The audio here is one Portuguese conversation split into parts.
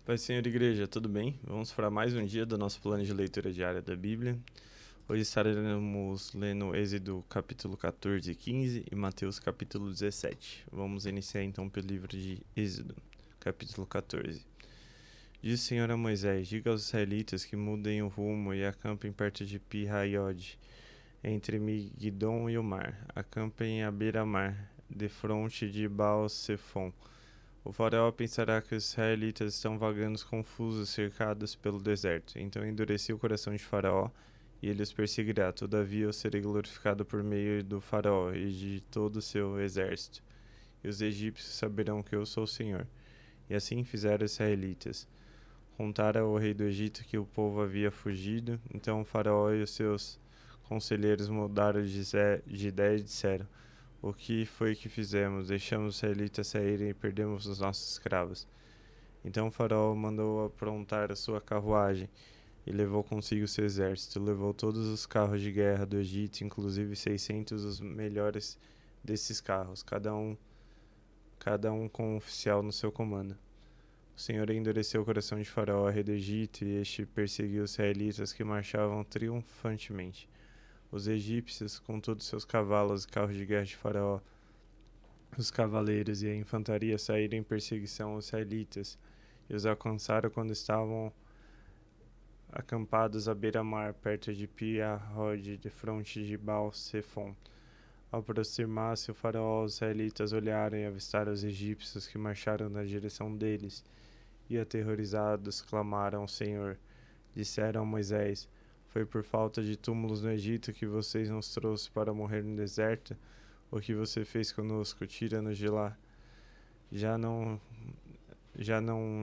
Pai Senhor Igreja, tudo bem? Vamos para mais um dia do nosso plano de leitura diária da Bíblia. Hoje estaremos lendo Êxodo capítulo 14 e 15 e Mateus capítulo 17. Vamos iniciar então pelo livro de Êxodo, capítulo 14. Diz o Senhor a Moisés: diga aos israelitas que mudem o rumo e acampem perto de Pi-Hairote, entre Migdom e o mar. Acampem à beira-mar, defronte de Baal-Sefon. O faraó pensará que os israelitas estão vagando confusos, cercados pelo deserto. Então endureci o coração de Faraó, e ele os perseguirá. Todavia eu serei glorificado por meio do faraó e de todo o seu exército. E os egípcios saberão que eu sou o Senhor. E assim fizeram os israelitas. Contaram ao rei do Egito que o povo havia fugido. Então o faraó e os seus conselheiros mudaram de ideia e disseram: o que foi que fizemos? Deixamos os israelitas saírem e perdemos os nossos escravos. Então o faraó mandou aprontar a sua carruagem e levou consigo seu exército. Levou todos os carros de guerra do Egito, inclusive 600 dos melhores desses carros, cada um com um oficial no seu comando. O Senhor endureceu o coração de Faraó, rei do Egito, e este perseguiu os israelitas que marchavam triunfantemente. Os egípcios, com todos seus cavalos e carros de guerra de Faraó, os cavaleiros e a infantaria saíram em perseguição aos israelitas e os alcançaram quando estavam acampados à beira-mar, perto de Pi-Hahirot, de fronte de Baal-Sefon. Ao aproximar-se o faraó, os israelitas olharam e avistaram os egípcios que marcharam na direção deles, e aterrorizados clamaram ao Senhor. Disseram a Moisés: foi por falta de túmulos no Egito que vocês nos trouxe para morrer no deserto? O que você fez conosco? Tira-nos de lá. Já não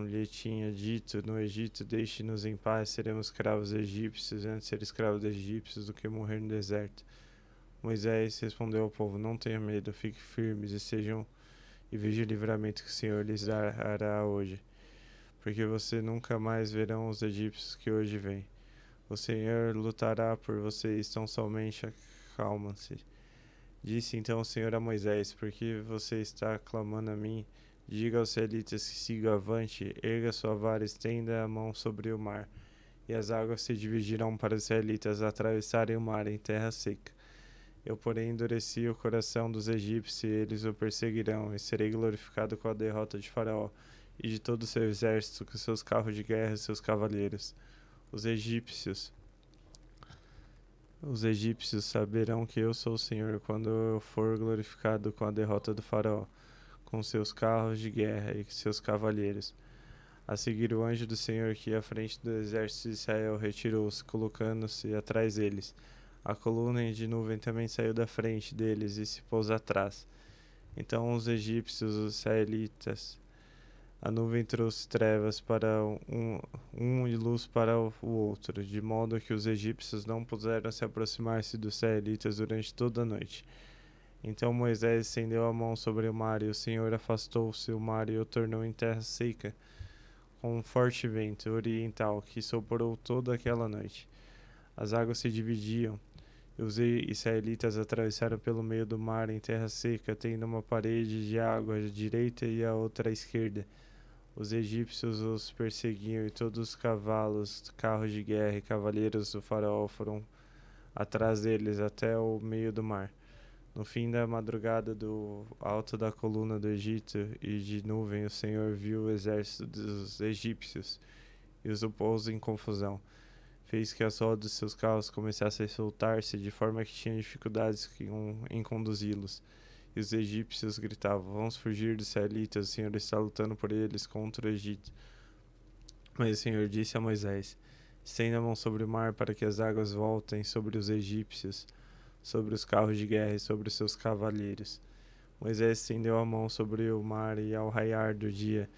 lhe tinha dito no Egito: deixe-nos em paz, seremos escravos egípcios, antes ser escravos dos egípcios do que morrer no deserto. Moisés respondeu ao povo: não tenham medo, fiquem firmes e vejam o livramento que o Senhor lhes dará hoje, porque você nunca mais verão os egípcios que hoje vêm. O Senhor lutará por vocês, tão somente acalmam-se. Disse então o Senhor a Moisés: por que você está clamando a mim? Diga aos israelitas que sigam avante, erga sua vara, estenda a mão sobre o mar, e as águas se dividirão para os israelitas atravessarem o mar em terra seca. Eu, porém, endureci o coração dos egípcios, e eles o perseguirão, e serei glorificado com a derrota de Faraó e de todo o seu exército, com seus carros de guerra e seus cavaleiros. Os egípcios saberão que eu sou o Senhor quando eu for glorificado com a derrota do faraó, com seus carros de guerra e seus cavalheiros. A seguir, o anjo do Senhor que ia à frente do exército de Israel retirou-se, colocando-se atrás deles. A coluna de nuvem também saiu da frente deles e se pôs atrás. Então os egípcios, os israelitas, a nuvem trouxe trevas para um e luz para o outro, de modo que os egípcios não puderam se aproximar-se dos israelitas durante toda a noite. Então Moisés estendeu a mão sobre o mar, e o Senhor afastou-se o mar e o tornou em terra seca, com um forte vento oriental que soprou toda aquela noite. As águas se dividiam, e os israelitas atravessaram pelo meio do mar em terra seca, tendo uma parede de água à direita e a outra à esquerda. Os egípcios os perseguiam, e todos os cavalos, carros de guerra e cavaleiros do faraó foram atrás deles até o meio do mar. No fim da madrugada, do alto da coluna do Egito e de nuvem, o Senhor viu o exército dos egípcios e os pôs em confusão. Fez que as rodas de seus carros começassem a soltar-se, de forma que tinham dificuldades em conduzi-los. E os egípcios gritavam: vamos fugir dos israelitas, o Senhor está lutando por eles contra o Egito. Mas o Senhor disse a Moisés: estenda a mão sobre o mar para que as águas voltem sobre os egípcios, sobre os carros de guerra e sobre os seus cavaleiros. Moisés estendeu a mão sobre o mar, e ao raiar do dia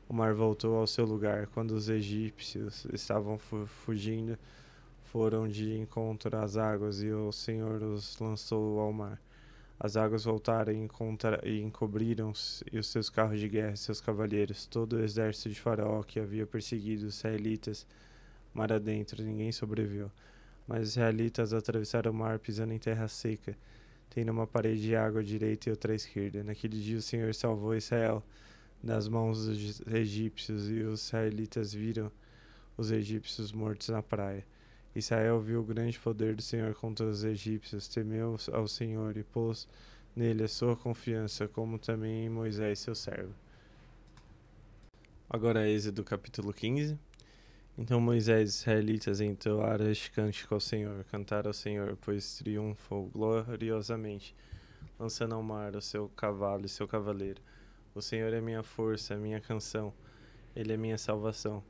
o mar voltou ao seu lugar. Quando os egípcios estavam fugindo, foram de encontro às águas, e o Senhor os lançou ao mar. As águas voltaram e encobriram os seus carros de guerra e seus cavalheiros, todo o exército de Faraó que havia perseguido os israelitas mar adentro. Ninguém sobreviveu. Mas os israelitas atravessaram o mar pisando em terra seca, tendo uma parede de água à direita e outra à esquerda. Naquele dia o Senhor salvou Israel das mãos dos egípcios, e os israelitas viram os egípcios mortos na praia. Israel viu o grande poder do Senhor contra os egípcios, temeu ao Senhor e pôs nele a sua confiança, como também em Moisés, seu servo. Agora Êxodo capítulo 15. Então Moisés e os israelitas entoaram este cântico ao Senhor, cantaram ao Senhor, pois triunfou gloriosamente, lançando ao mar o seu cavalo e seu cavaleiro. O Senhor é minha força, minha canção, Ele é minha salvação.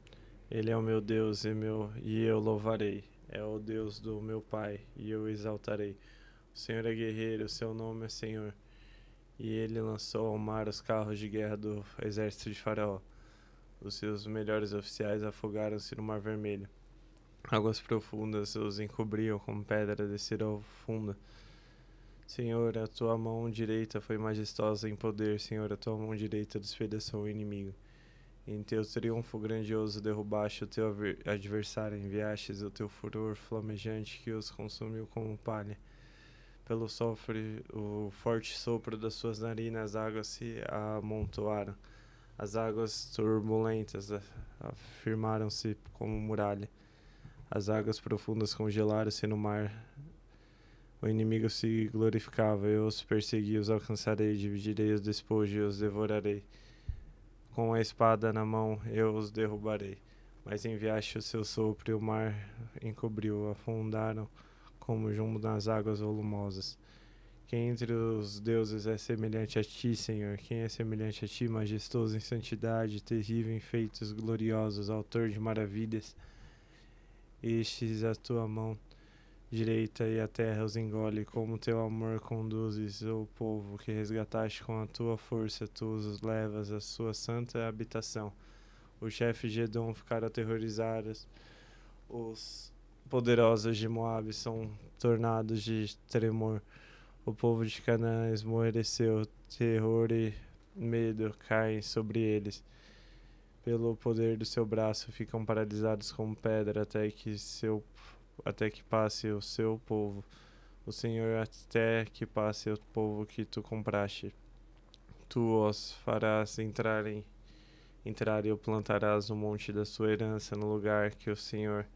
Ele é o meu Deus e eu louvarei. É o Deus do meu Pai, e eu o exaltarei. O Senhor é guerreiro, o seu nome é Senhor. E ele lançou ao mar os carros de guerra do exército de Faraó. Os seus melhores oficiais afogaram-se no Mar Vermelho. Águas profundas os encobriam como pedra desceram funda. Senhor, a tua mão direita foi majestosa em poder. Senhor, a tua mão direita despedaçou o inimigo. Em teu triunfo grandioso derrubaste o teu adversário, enviastes o teu furor flamejante que os consumiu como palha. Pelo o forte sopro das suas narinas, as águas se amontoaram. As águas turbulentas afirmaram-se como muralha. As águas profundas congelaram-se no mar. O inimigo se glorificava. Eu os persegui, os alcançarei, dividirei os despojos e os devorarei. Com a espada na mão eu os derrubarei. Mas enviaste o seu sopro e o mar encobriu, afundaram como jumbo nas águas volumosas. Quem entre os deuses é semelhante a ti, Senhor? Quem é semelhante a ti, majestoso em santidade, terrível em feitos gloriosos, autor de maravilhas? Estes a tua mão direita e a terra os engole, como teu amor conduzes o povo que resgataste com a tua força, tu os levas à sua santa habitação. Os chefes de Edom ficaram aterrorizados, os poderosos de Moabe são tornados de tremor. O povo de Canaã esmoreceu, terror e medo caem sobre eles. Pelo poder do seu braço ficam paralisados como pedra até que passe o seu povo. O Senhor até que passe o povo que tu compraste. Tu os farás entrar e o plantarás no monte da sua herança, no lugar que o Senhor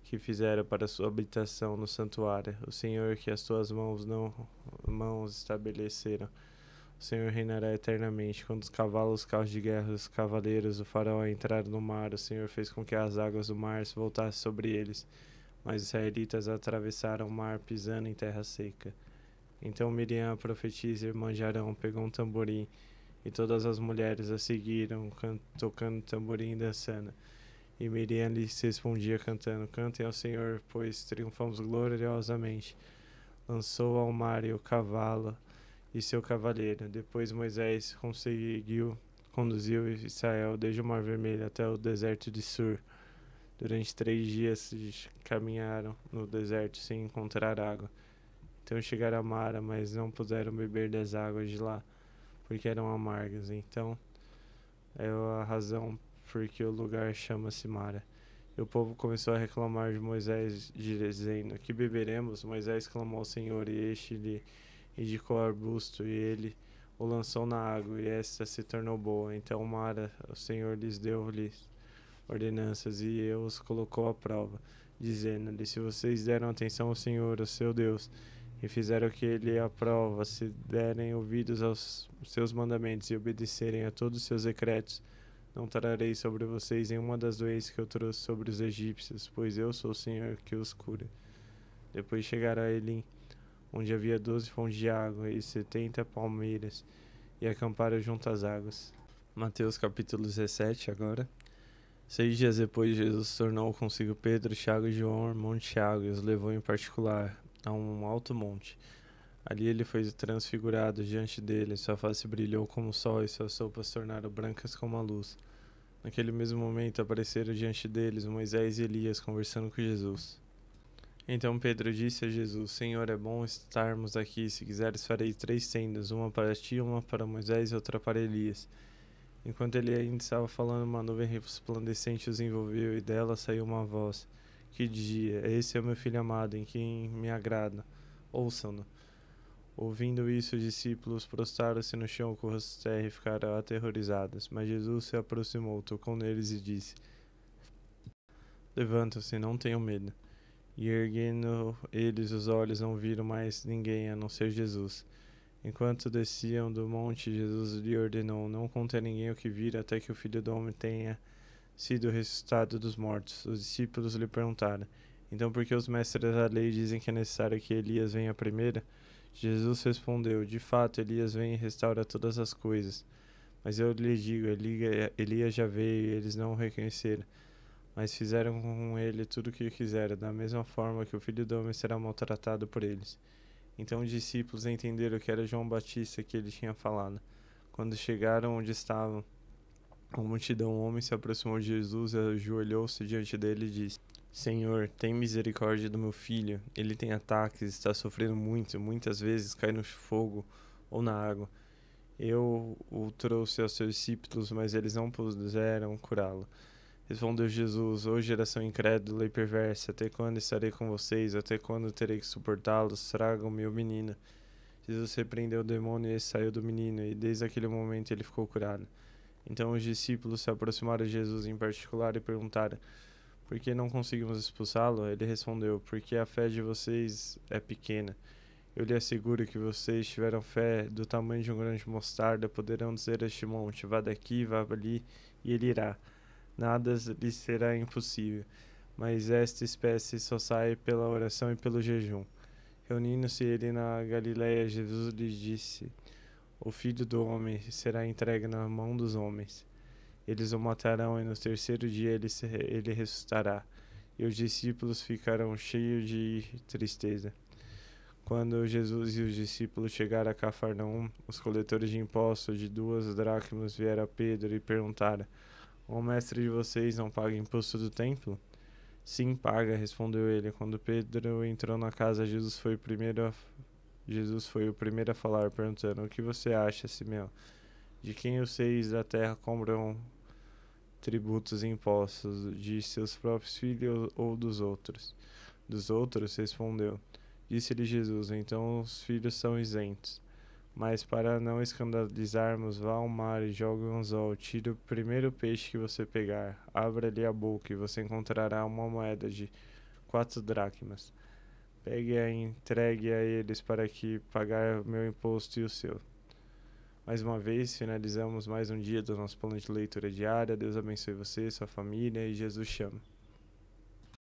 que fizera para sua habitação no santuário, o Senhor que as tuas mãos estabeleceram. O Senhor reinará eternamente. Quando os carros de guerra, os cavaleiros, o faraó entraram no mar, o Senhor fez com que as águas do mar se voltassem sobre eles. Mas os israelitas atravessaram o mar pisando em terra seca. Então Miriam, a profetisa, irmã de Arão, pegou um tamborim, e todas as mulheres a seguiram, tocando tamborim e dançando. E Miriam lhes respondia cantando: Cantem ao Senhor, pois triunfamos gloriosamente. Lançou ao mar e o cavalo e seu cavaleiro. Depois Moisés conduziu Israel desde o Mar Vermelho até o deserto de Sur. Durante 3 dias caminharam no deserto sem encontrar água. Então chegaram a Mara, mas não puderam beber das águas de lá, porque eram amargas. Então é a razão porque o lugar chama-se Mara. E o povo começou a reclamar de Moisés, dizendo: Que beberemos? Moisés clamou ao Senhor, e este lhe indicou o arbusto, e ele o lançou na água, e esta se tornou boa. Então Mara, o Senhor deu-lhes ordenanças, e os colocou à prova, dizendo-lhe: Se vocês deram atenção ao Senhor, o seu Deus, e fizeram o que ele aprova, se derem ouvidos aos seus mandamentos e obedecerem a todos os seus decretos, não trarei sobre vocês nenhuma das doenças que eu trouxe sobre os egípcios, pois eu sou o Senhor que os cura. Depois chegaram a Elim, onde havia 12 fontes de água e 70 palmeiras, e acamparam junto às águas. Mateus capítulo 17 agora. 6 dias depois, Jesus tornou consigo Pedro, Tiago e João, irmão de Tiago, e os levou em particular a um alto monte. Ali ele foi transfigurado diante dele, sua face brilhou como o sol e suas roupas se tornaram brancas como a luz. Naquele mesmo momento apareceram diante deles Moisés e Elias conversando com Jesus. Então Pedro disse a Jesus: Senhor, é bom estarmos aqui. Se quiseres, farei 3 tendas, uma para ti, uma para Moisés e outra para Elias. Enquanto ele ainda estava falando, uma nuvem resplandecente os envolveu, e dela saiu uma voz que dizia: Esse é o meu filho amado, em quem me agrada. Ouçam-no. Ouvindo isso, os discípulos prostraram-se no chão com o rosto em terra e ficaram aterrorizados. Mas Jesus se aproximou, tocou neles e disse: Levantam-se, não tenham medo. E erguendo eles os olhos, não viram mais ninguém a não ser Jesus. Enquanto desciam do monte, Jesus lhe ordenou: Não conte a ninguém o que viram até que o Filho do Homem tenha sido ressuscitado dos mortos. Os discípulos lhe perguntaram: Então por que os mestres da lei dizem que é necessário que Elias venha primeiro? Jesus respondeu: De fato, Elias vem e restaura todas as coisas. Mas eu lhes digo, Elias já veio e eles não o reconheceram. Mas fizeram com ele tudo o que quiseram, da mesma forma que o Filho do Homem será maltratado por eles. Então os discípulos entenderam que era João Batista que ele tinha falado. Quando chegaram onde estavam a multidão, um homem se aproximou de Jesus, ajoelhou-se diante dele e disse: Senhor, tem misericórdia do meu filho. Ele tem ataques, está sofrendo muito, muitas vezes cai no fogo ou na água. Eu o trouxe aos seus discípulos, mas eles não puderam curá-lo. Respondeu Jesus: Ô geração incrédula e perversa, até quando estarei com vocês? Até quando terei que suportá-los? Tragam-me o menino. Jesus repreendeu o demônio e esse saiu do menino, e desde aquele momento ele ficou curado. Então os discípulos se aproximaram de Jesus em particular e perguntaram: Por que não conseguimos expulsá-lo? Ele respondeu: Porque a fé de vocês é pequena. Eu lhe asseguro que vocês tiveram fé do tamanho de um grão de mostarda, poderão dizer a este monte: Vá daqui, vá ali, e ele irá. Nada lhe será impossível. Mas esta espécie só sai pela oração e pelo jejum. Reunindo-se ele na Galiléia, Jesus lhes disse: O Filho do Homem será entregue na mão dos homens. Eles o matarão e no terceiro dia ele ressuscitará. E os discípulos ficaram cheios de tristeza. Quando Jesus e os discípulos chegaram a Cafarnaum, os coletores de impostos de 2 dracmas vieram a Pedro e perguntaram: O mestre de vocês não paga imposto do templo? Sim, paga, respondeu ele. Quando Pedro entrou na casa, Jesus foi o primeiro a falar, perguntando: O que você acha, Simeão? De quem os seis da terra cobram tributos e impostos? De seus próprios filhos ou dos outros? Dos outros, respondeu. Disse-lhe Jesus: Então os filhos são isentos. Mas para não escandalizarmos, vá ao mar e jogue um anzol. Tire o primeiro peixe que você pegar. Abra-lhe a boca e você encontrará uma moeda de 4 dracmas. Pegue-a e entregue a eles para que pagar o meu imposto e o seu. Mais uma vez, finalizamos mais um dia do nosso plano de leitura diária. Deus abençoe você, sua família e Jesus chama.